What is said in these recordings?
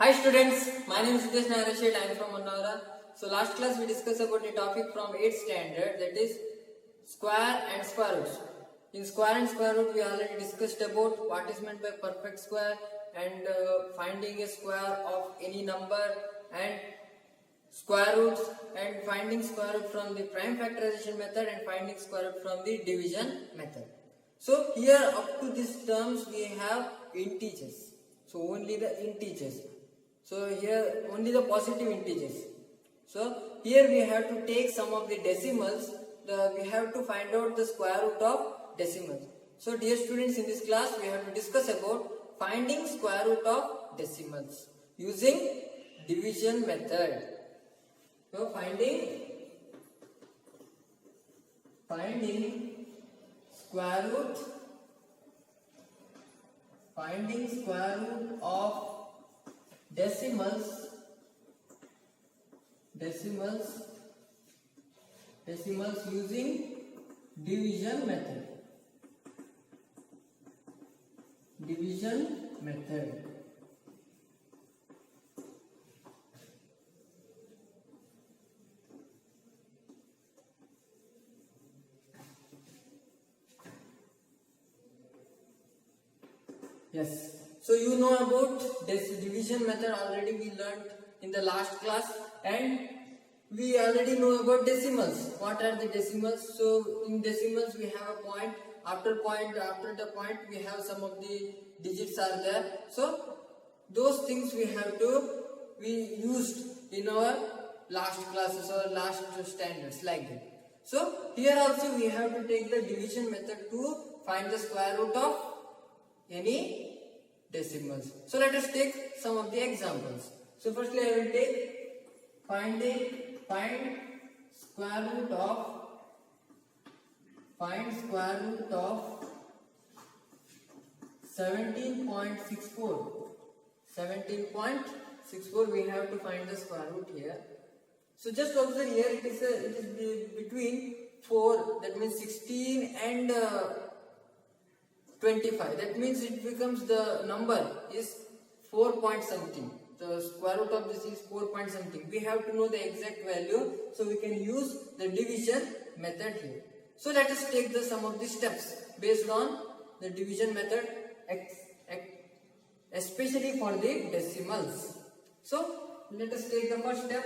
Hi students, my name is Siddesh Nagarasheth. I am from Mannavara. So last class we discussed about the topic from 8th standard, that is square and square roots. In square and square root we already discussed about what is meant by perfect square and finding a square of any number and square roots and finding square root from the prime factorization method and finding square root from the division method. So here up to these terms we have integers. So only the integers. So here only the positive integers. So here we have to take some of the decimals. We have to find out the square root of decimals. So dear students, in this class we have to discuss about finding square root of decimals using division method. So finding square root of decimals using division method. Yes. So you know about this division method already, we learned in the last class, and we already know about decimals. What are the decimals? So in decimals we have a point. After the point we have some of the digits are there. So those things we used in our last classes or last standards like that. So here also we have to take the division method to find the square root of any decimals. So let us take some of the examples. So firstly I will take find square root of 17.64. 17.64 we have to find the square root here. So just observe here, it is between 4, that means 16 and 25. That means it becomes, the number is 4 point something. The square root of this is 4 point something. We have to know the exact value, so we can use the division method here. So let us take the some of the steps based on the division method, especially for the decimals. So let us take the first step.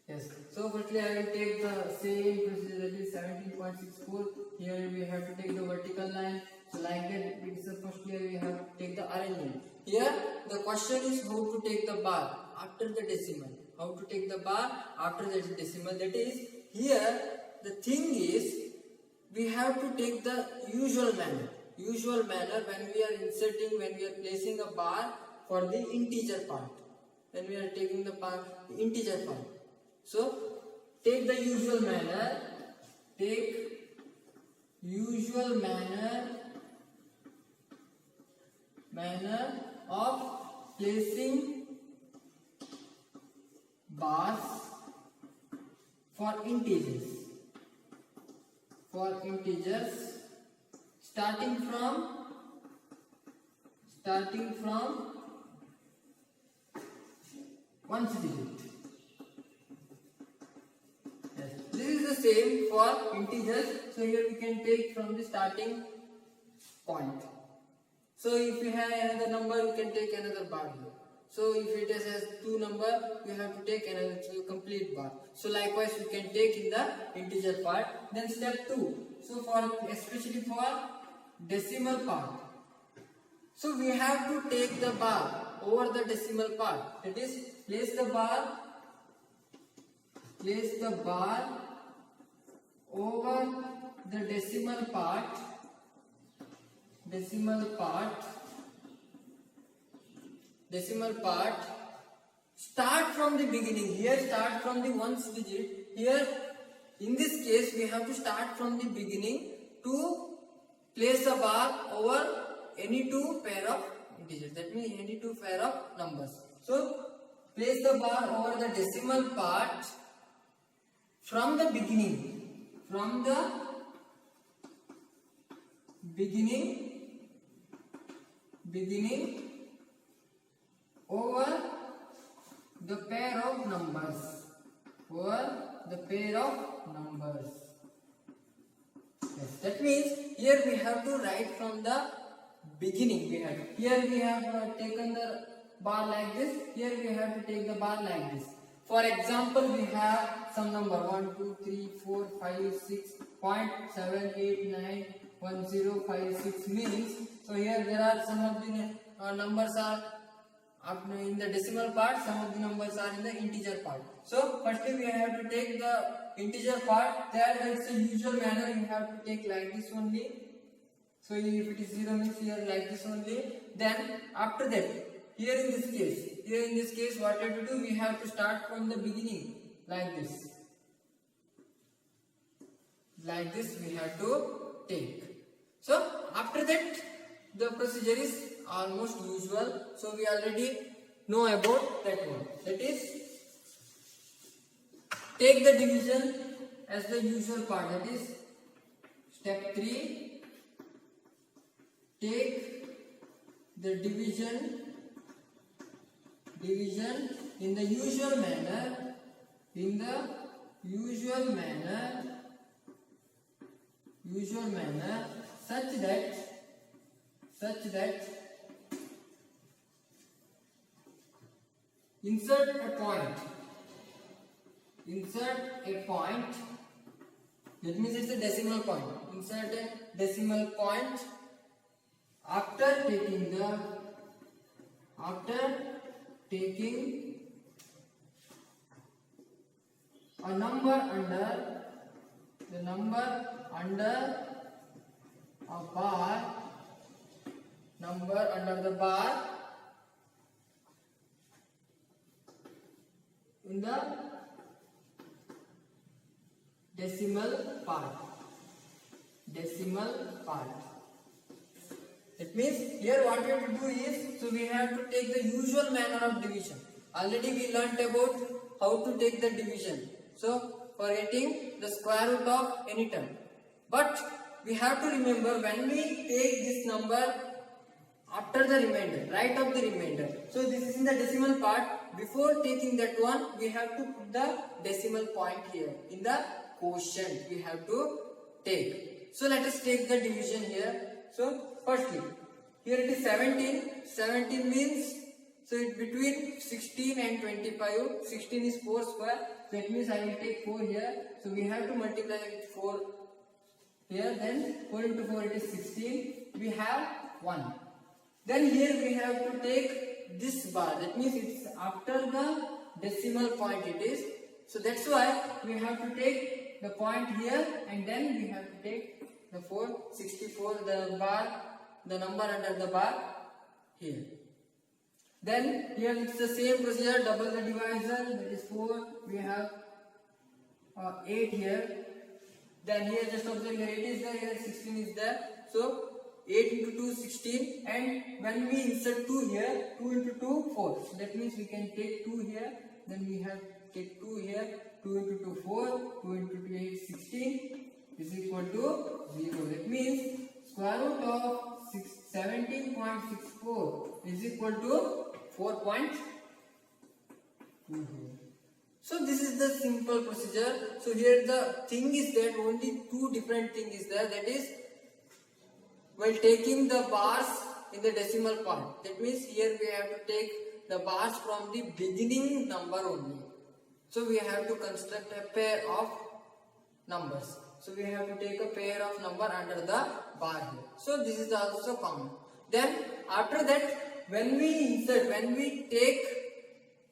Yes. So firstly I will take the same procedure, that is 17.64. Here we have to take the vertical line. So like that, it is firstly we have to take the arrangement. Here the question is how to take the bar after the decimal. How to take the bar after the decimal. That is, here the thing is we have to take the usual manner. When we are inserting, when we are placing a bar for the integer part. When we are taking the integer part. So take the usual manner. Of placing bars for integers. Starting from one digit. Yes. This is the same for integers. So here we can take from the starting point. So if we have another number, you can take another bar here. So if it has 2 number, you have to take another complete bar. So likewise you can take in the integer part. Then step 2. So especially for decimal part. So we have to take the bar over the decimal part. That is, place the bar over the decimal part. Start from the beginning. Here start from the 1st digit. Here in this case we have to start from the beginning to place a bar over any 2 pair of integers. That means any 2 pair of numbers. So place the bar over the decimal part from the beginning beginning over the pair of numbers. Over the pair of numbers. Yes, that means here we have to write from the beginning. Here we have taken the bar like this. Here we have to take the bar like this. For example, we have some number 1, 2, 3, 4, 5, 6, 0.7, 8, 9, 1, 0, 5, 6 means. So here there are some of the numbers are in the decimal part, some of the numbers are in the integer part. So firstly we have to take the integer part. There it's a usual manner, you have to take like this only. So if it is 0 means here like this only. Then after that, here in this case what we have to do, we have to start from the beginning like this. Like this we have to take. So after that the procedure is almost usual. So we already know about that one. That is, take the division as the usual part. That is step 3. Take the division in the usual manner. Such that insert a point. That means it's a decimal point. Insert a decimal point after taking a number under a bar. Number under the bar in the decimal part. That means here what we have to do is, so we have to take the usual manner of division. Already we learnt about how to take the division. So for getting the square root of any term. But we have to remember, when we take this number after the remainder, right of the remainder. So this is in the decimal part. Before taking that one, we have to put the decimal point here. In the quotient we have to take. So let us take the division here. So firstly, here it is 17. 17 means, so it between 16 and 25. 16 is 4 square. So it means I will take 4 here. So we have to multiply with 4 here. Then 4 into 4 it is 16. We have 1. Then here we have to take this bar. That means it's after the decimal point it is. So that's why we have to take the point here, and then we have to take the 464, the bar, the number under the bar here. Then here it's the same procedure, double the divisor, that is 4. We have 8 here. Then here just observe, here 8 is there, here 16 is there. So 8 into 2 16, and when we insert 2 here, 2 into 2 4. So that means we can take 2 here, then we have take 2 here, 2 into 2 4, 2 into 2 8 16 is equal to 0. That means square root of 17.64 is equal to 4.2. So this is the simple procedure. So here the thing is that only two different things is there, that is, while taking the bars in the decimal part. That means here we have to take the bars from the beginning number only. So we have to construct a pair of numbers. So we have to take a pair of number under the bar here. So this is also common. Then after that, when we take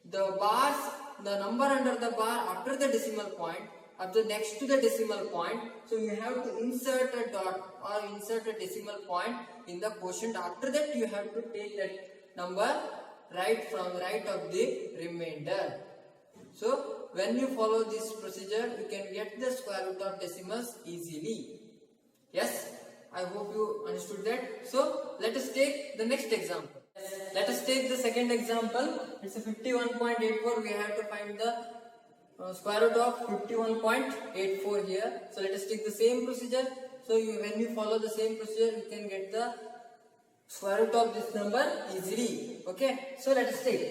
the bars, the number under the bar after the decimal point, after next to the decimal point, so you have to insert a dot or insert a decimal point in the quotient. After that you have to take that number right of the remainder. So when you follow this procedure, you can get the square root of decimals easily. Yes, I hope you understood that. So let us take the next example. Let us take the second example. It's a 51.84. We have to find the square root of 51.84 here. So let us take the same procedure. So when you follow the same procedure, you can get the square root of this number easily. Okay, so let us take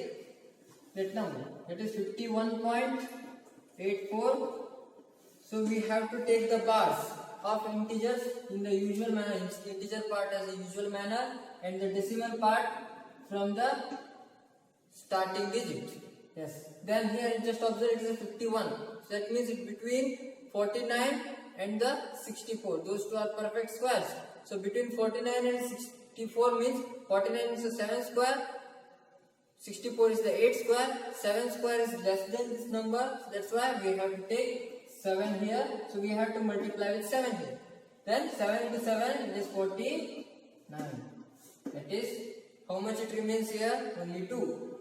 that number, that is 51.84. so we have to take the bars of integers in the usual manner, integer part as a usual manner, and the decimal part from the starting digit. Yes, then here just observe it is a 51, so that means it's between 49 and the 64. Those two are perfect squares. So between 49 and 64 means 49 is the 7 square, 64 is the 8 square, 7 square is less than this number, so that's why we have to take 7 here, so we have to multiply with 7 here. Then 7 into 7 it is 49. That is how much it remains here? Only 2.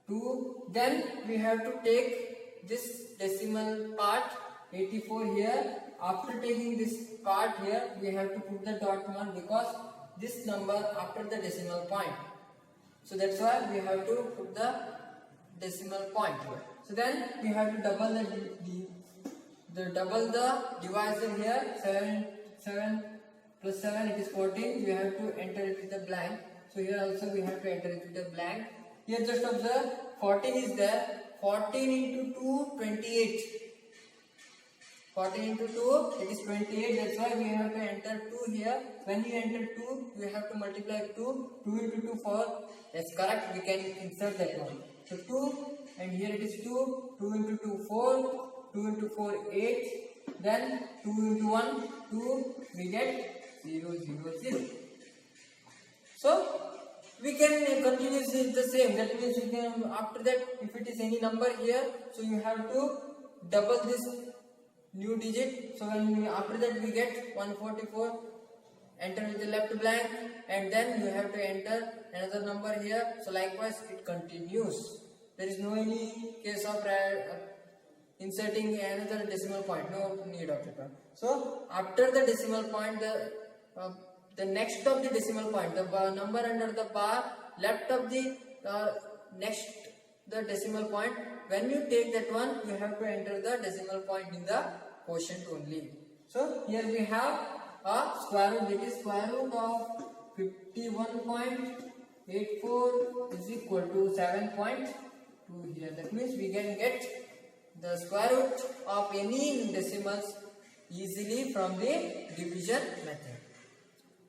2. Then we have to take this decimal part 84 here. After taking this part here, we have to put the dot mark because this number after the decimal point. So that's why we have to put the decimal point here. So then we have to double double the divisor here. 7 plus 7 it is 14. We have to enter it with a blank. So here also we have to enter it with a blank. Here just observe 14 is there. 14 into 2 28. 14 into 2 it is 28. That's why we have to enter 2 here. When you enter 2 you have to multiply 2. 2 into 2 4. That's correct. We can insert that one. So 2 and here it is 2. 2 into 2 4. 2 into 4 8. Then 2 into 1 2. We get 0 0 0. So we can continue the same. That means we can, after that, if it is any number here, so you have to double this new digit. So when after that we get 144, enter with the left blank, and then you have to enter another number here. So likewise it continues. There is no any case of inserting another decimal point. No need of it. So after the decimal point, the next of the decimal point, the number under the bar, left of the next the decimal point. When you take that one, you have to enter the decimal point in the quotient only. So here we have a square root, that is square root of 51.84 is equal to 7.2 here. That means we can get the square root of any decimals easily from the division method.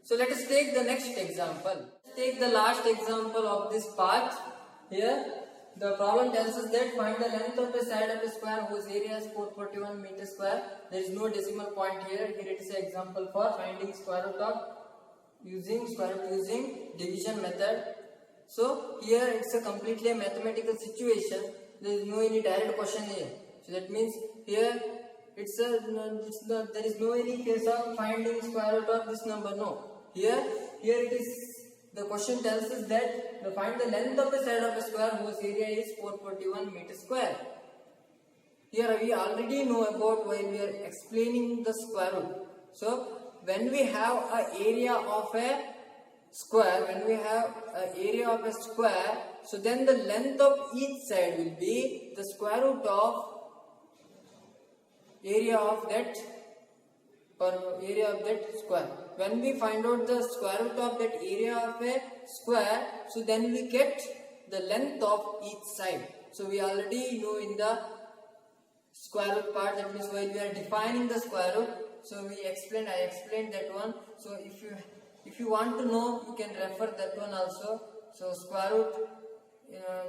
So let us take the next example. Let's take the last example of this part. Here the problem tells us that find the length of the side of a square whose area is 441 meters square. There is no decimal point here. Here it is an example for finding square root of using division method. So here it's a completely mathematical situation. There is no any direct question here. So that means here there is no any case of finding square root of this number. No. Here it is. The question tells us that find the length of the side of a square whose area is 441 meters square. Here we already know about while we are explaining the square root. So when we have an area of a square, so then the length of each side will be the square root of area of that square. When we find out the square root of that area of a square, so then we get the length of each side. So we already know in the square root part, that means while we are defining the square root, so I explained that one. So if you want to know, you can refer that one also. So square root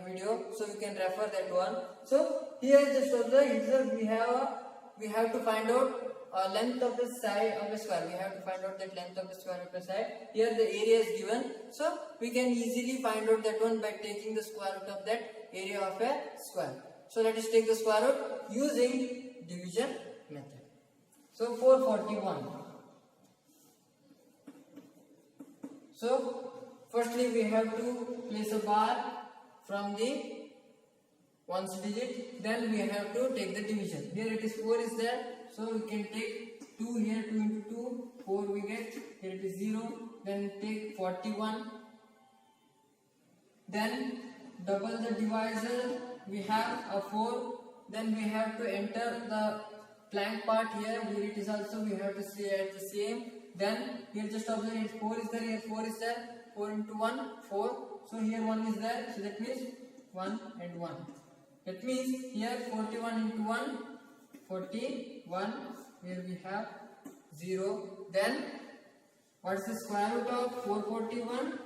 video, so you can refer that one. So here just observe, we have to find out length of the side of a square. We have to find out that length of the square of a side. Here the area is given, so we can easily find out that one by taking the square root of that area of a square. So let us take the square root using division method. So 441. So firstly we have to place a bar from the ones digit, then we have to take the division. Here it is 4 is there, so we can take 2 here, 2 into 2, 4 we get, here it is 0, then take 41, then double the divisor, we have a 4, then we have to enter the blank part here, here it is also, we have to say at the same, then here just observe it, 4 is there, here 4 is there, 4 into 1, 4. So here 1 is there. So that means 1 and 1. That means here 41 into 1, 41. Here we have 0. Then what is the square root of 441?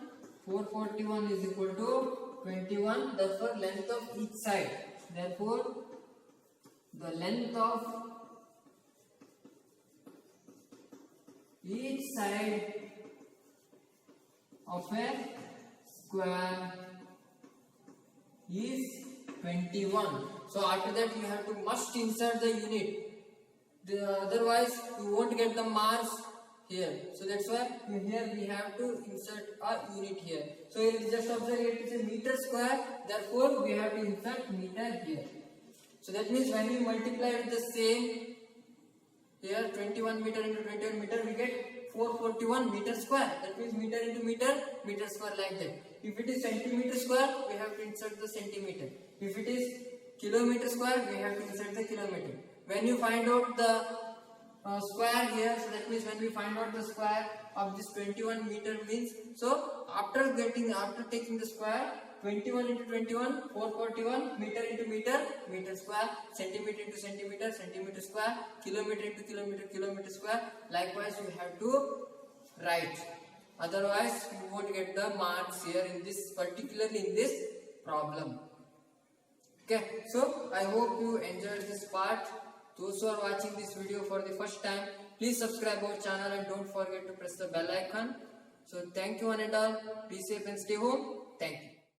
441 is equal to 21. Therefore, length of each side. Therefore, the length of each side of a square is 21. So after that you have to must insert the unit. Otherwise you won't get the marks here. So that's why here we have to insert a unit here. So you just observe it is a meter square. Therefore we have to insert meter here. So that means when we multiply with the same, here 21 meter into 21 meter, we get 441 meter square. That means meter into meter, meter square, like that. If it is centimeter square, we have to insert the centimeter. If it is kilometer square, we have to insert the kilometer. When you find out the square here, so that means when we find out the square of this 21 meter means, so after taking the square, 21 into 21, 441, meter into meter, meter square, centimeter into centimeter, centimeter square, kilometer into kilometer, kilometer square. Likewise, you have to write. Otherwise, you won't get the marks here in this, particularly in this problem. Okay, so I hope you enjoyed this part. Those who are watching this video for the first time, please subscribe our channel and don't forget to press the bell icon. So thank you one and all. Be safe and stay home. Thank you.